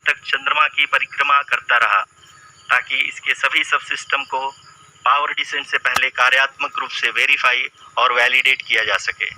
तक चंद्रमा की परिक्रमा करता रहा ताकि इसके सभी सब सिस्टम को पावर डिसेंट से पहले कार्यात्मक रूप से वेरीफाई और वैलिडेट किया जा सके।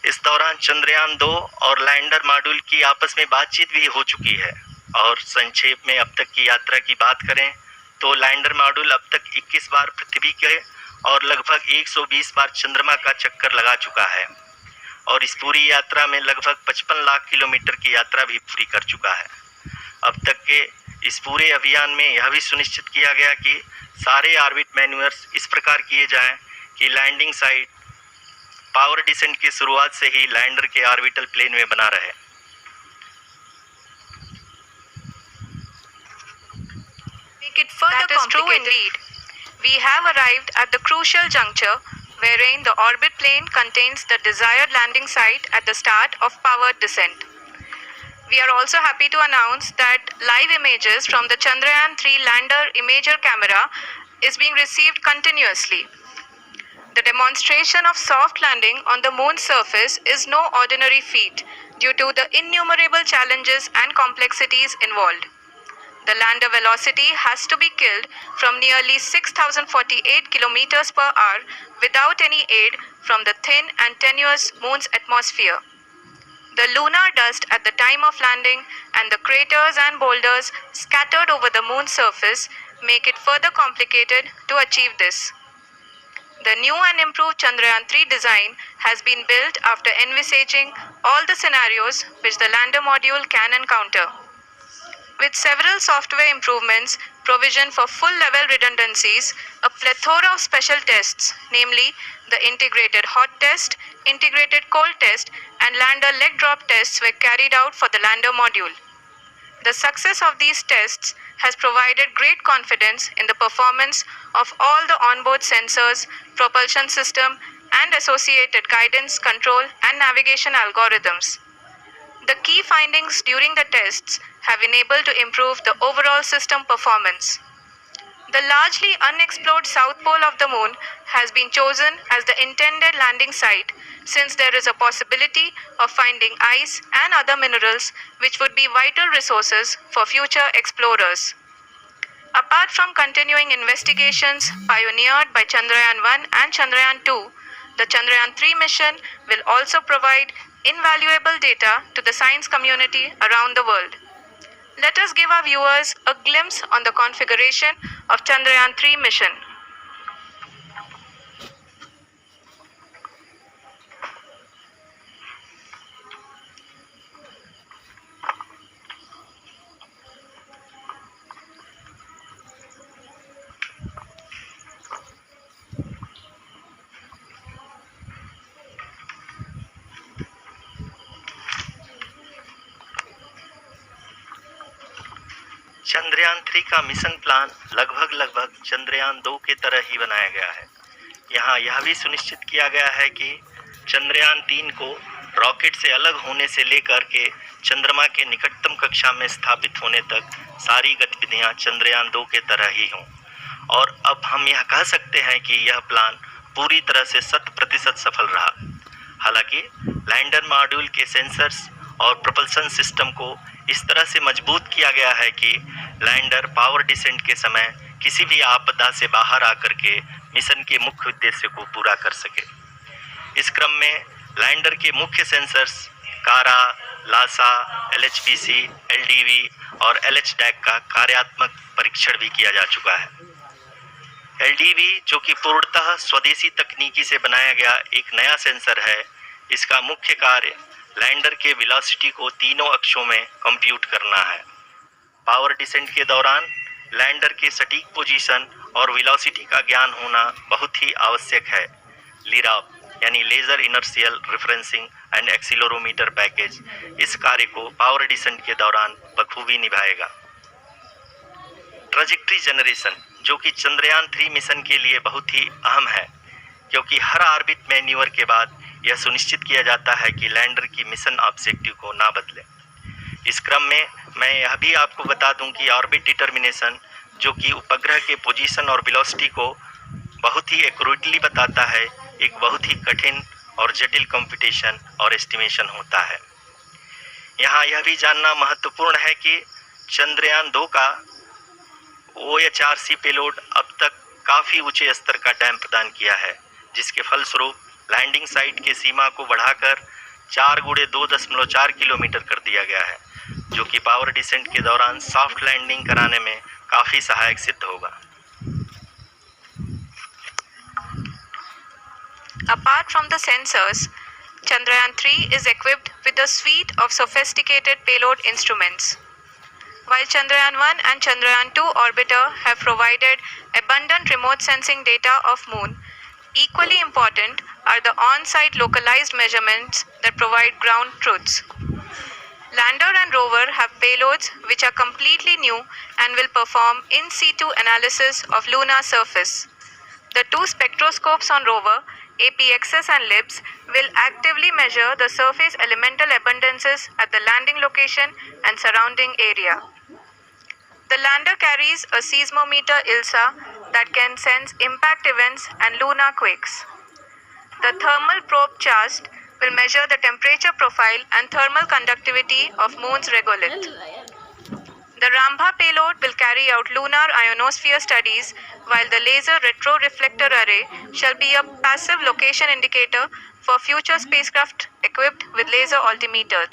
इस दौरान चंद्रयान 2 और लैंडर मॉड्यूल की आपस में बातचीत भी हो चुकी है। और संक्षेप में अब तक की यात्रा की बात करें तो लैंडर मॉड्यूल अब तक 21 बार पृथ्वी के और लगभग 120 बार चंद्रमा का चक्कर लगा चुका है और इस पूरी यात्रा में लगभग 55 लाख किलोमीटर की यात्रा भी पूरी कर चुका है। अब तक के इस पूरे अभियान में यह भी सुनिश्चित किया गया कि सारे ऑर्बिट मैन्यूअर्स इस प्रकार किए जाएं कि लैंडिंग साइट पावर डिसेंट की शुरुआत से ही लैंडर के ऑर्बिटल प्लेन में बना रहे। That is true indeed. We have arrived at the crucial juncture wherein the orbit plane contains the desired landing site at the start of powered descent. We are also happy to announce that live images from the Chandrayaan 3 lander imager camera is being received continuously. The demonstration of soft landing on the moon's surface is no ordinary feat due to the innumerable challenges and complexities involved. The lander velocity has to be killed from nearly 6,048 kilometers per hour without any aid from the thin and tenuous moon's atmosphere. The lunar dust at the time of landing and the craters and boulders scattered over the moon's surface make it further complicated to achieve this. The new and improved Chandrayaan 3 design has been built after envisaging all the scenarios which the lander module can encounter. With several software improvements, provision for full-level redundancies, a plethora of special tests, namely the integrated hot test, integrated cold test, and lander leg drop tests were carried out for the lander module. The success of these tests has provided great confidence in the performance of all the onboard sensors, propulsion system, and associated guidance, control, and navigation algorithms. The key findings during the tests have enabled to improve the overall system performance. The largely unexplored south pole of the moon has been chosen as the intended landing site since there is a possibility of finding ice and other minerals which would be vital resources for future explorers. Apart from continuing investigations pioneered by Chandrayaan 1 and Chandrayaan 2, the Chandrayaan 3 mission will also provide invaluable data to the science community around the world. Let us give our viewers a glimpse on the configuration of Chandrayaan 3 mission. Chandrayaan 3 का mission plan लगभग चंद्रयान 2 के तरह ही बनाया गया है। यहाँ यह भी सुनिश्चित किया गया है कि चंद्रयान 3 को रॉकेट से अलग होने से लेकर के चंद्रमा के निकटतम कक्षा में स्थापित होने तक सारी गतिविधियाँ चंद्रयान 2 के तरह ही हों। और अब हम यह कह सकते हैं कि यह प्लान पूरी तरह से 100% सफल रहा। हालांकि लैंडर मॉड्यूल के सेंसर्स और प्रोपल्शन सिस्टम को इस तरह से मजबूत किया गया है कि लैंडर पावर डिसेंट के समय किसी भी आपदा से बाहर आकर के मिशन के मुख्य उद्देश्य को पूरा कर सके। इस क्रम में लैंडर के मुख्य सेंसर्स कारा, लासा, LHPC, LDV और LHDAC का कार्यात्मक परीक्षण भी किया जा चुका है। LDV जो कि पूर्णतः स्वदेशी तकनीकी से बनाया गया एक नया सेंसर है, इसका मुख्य कार्य लैंडर के वेलोसिटी को तीनों अक्षों में कंप्यूट करना है। पावर डिसेंट के दौरान लैंडर के सटीक पोजीशन और वेलोसिटी का ज्ञान होना बहुत ही आवश्यक है। लिराप यानी laser inertial referencing and accelerometer package इस कार्य को पावर डिसेंट के दौरान बखूबी निभाएगा। ट्रैजेक्टरी जनरेशन जो कि चंद्रयान 3 मिशन के लिए बहुत ही अहम है, क्योंकि हर ऑर्बिट मैन्यूवर के बाद यह सुनिश्चित किया जाता है कि लैंडर की मिशन ऑब्जेक्टिव को ना बदले। इस क्रम में मैं यह भी आपको बता दूं कि ऑर्बिट डिटर्मिनेशन जो कि उपग्रह के पोजीशन और वेलोसिटी को बहुत ही एक्यूरेटली बताता है, एक बहुत ही कठिन और जटिल कंप्यूटेशन और एस्टिमेशन होता है। यहाँ यह भी जानना महत्वपूर्ण है कि चंद्रयान 2 का OHRC पेलोड अब तक काफी ऊंचे स्तर का डैम्प प्रदान किया है, जिसके फलस्वरूप लैंडिंग साइट के सीमा को बढ़ाकर 4 गुणे 2.4 किलोमीटर कर दिया गया है, जो कि पावर डिसेंट के दौरान सॉफ्ट लैंडिंग कराने में काफी सहायक सिद्ध होगा। Apart from the sensors, Chandrayaan 3 is equipped with a suite of sophisticated payload instruments. While Chandrayaan 1 and Chandrayaan 2 orbiter have provided abundant remote sensing data of Moon, equally important are the on-site localized measurements that provide ground truths. Lander and rover have payloads which are completely new and will perform in situ analysis of lunar surface. The two spectroscopes on rover, APXS and LIBS, will actively measure the surface elemental abundances at the landing location and surrounding area. The lander carries a seismometer ILSA that can sense impact events and lunar quakes. The thermal probe CHAST will measure the temperature profile and thermal conductivity of Moon's regolith. The Rambha payload will carry out lunar ionosphere studies, while the laser retroreflector array shall be a passive location indicator for future spacecraft equipped with laser altimeter.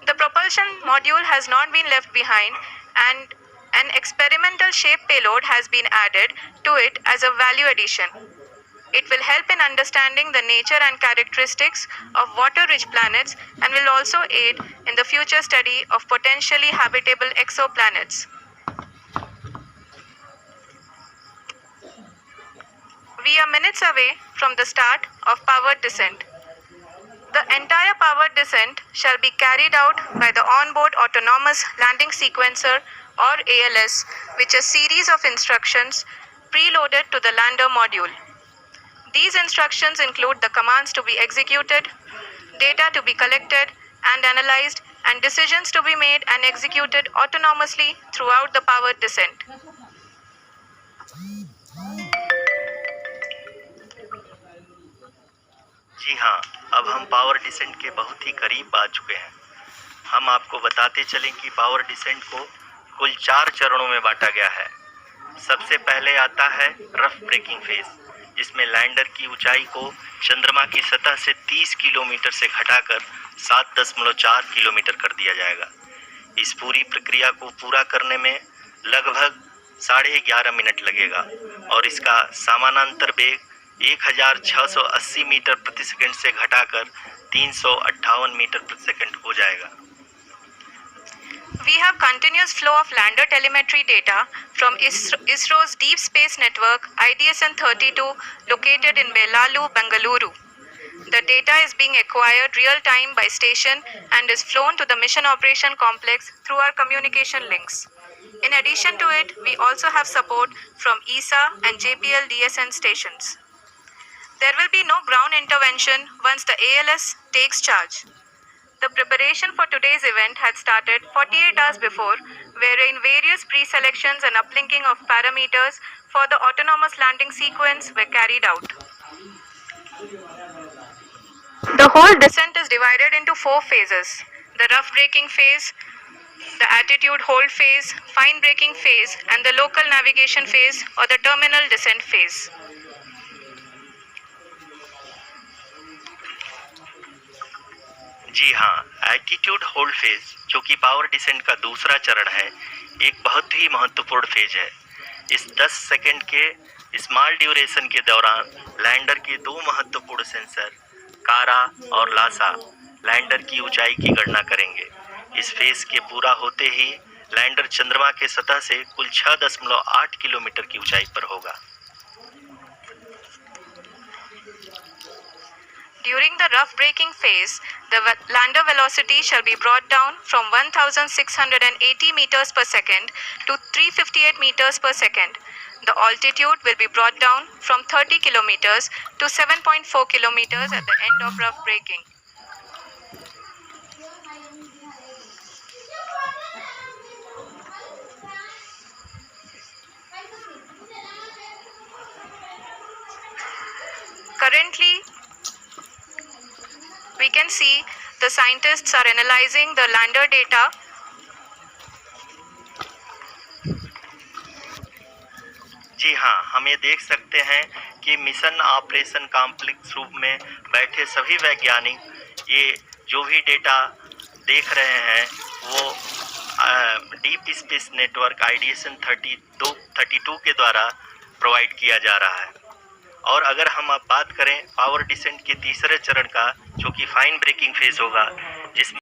The propulsion module has not been left behind, and an experimental shape payload has been added to it as a value addition. It will help in understanding the nature and characteristics of water-rich planets and will also aid in the future study of potentially habitable exoplanets. We are minutes away from the start of powered descent. The entire powered descent shall be carried out by the onboard autonomous landing sequencer or ALS, which is a series of instructions preloaded to the lander module. These instructions include the commands to be executed, data to be collected and analyzed, and decisions to be made and executed autonomously throughout the powered descent. जी हाँ, अब हम power descent के बहुत ही करीब आ चुके हैं। हम आपको बताते चलें कि पावर डिसेंट को कुल 4 चरणों में बांटा गया है। सबसे पहले आता है रफ ब्रेकिंग फेज, जिसमें लैंडर की ऊंचाई को चंद्रमा की सतह से 30 किलोमीटर से घटाकर 7.4 किलोमीटर कर दिया जाएगा। इस पूरी प्रक्रिया को पूरा करने में लगभग 11.5 मिनट लगेगा और इसका समानांतर वेग 1680 मीटर प्रति सेकंड से घटाकर 358 मीटर प्रति सेकंड हो जाएगा। We have continuous flow of lander telemetry data from ISRO's Deep Space Network IDSN-32 located in Belalu, Bengaluru. The data is being acquired real-time by station and is flown to the Mission Operation Complex through our communication links. In addition to it, we also have support from ESA and JPL DSN stations. There will be no ground intervention once the ALS takes charge. The preparation for today's event had started 48 hours before, wherein various pre-selections and uplinking of parameters for the autonomous landing sequence were carried out. The whole descent is divided into 4 phases: the rough braking phase, the attitude hold phase, fine braking phase, and the local navigation phase or the terminal descent phase. जी हाँ, altitude hold phase, जो कि power descent का दूसरा चरण है, एक बहुत ही महत्वपूर्ण फेज है। इस 10 सेकंड के स्मॉल ड्यूरेशन के दौरान लैंडर के 2 महत्वपूर्ण सेंसर कारा और लासा लैंडर की ऊंचाई की गणना करेंगे। इस फेज के पूरा होते ही लैंडर चंद्रमा के सतह से कुल 6.8 किलोमीटर की ऊंचाई पर होगा। During the rough braking phase, the lander velocity shall be brought down from 1680 meters per second to 358 meters per second. The altitude will be brought down from 30 kilometers to 7.4 kilometers at the end of rough braking. Currently, we can see The scientists are analyzing the lander data. जी हाँ, हम ये देख सकते हैं कि mission operation complex रूप में बैठे सभी वैज्ञानिक ये जो भी डेटा देख रहे हैं वो डीप स्पेस नेटवर्क आईडीएसएन 32 के द्वारा प्रोवाइड किया जा रहा है। और अगर हम अब बात करें पावर डिसेंट के तीसरे चरण का, जो कि फाइन ब्रेकिंग फेज होगा, जिसमें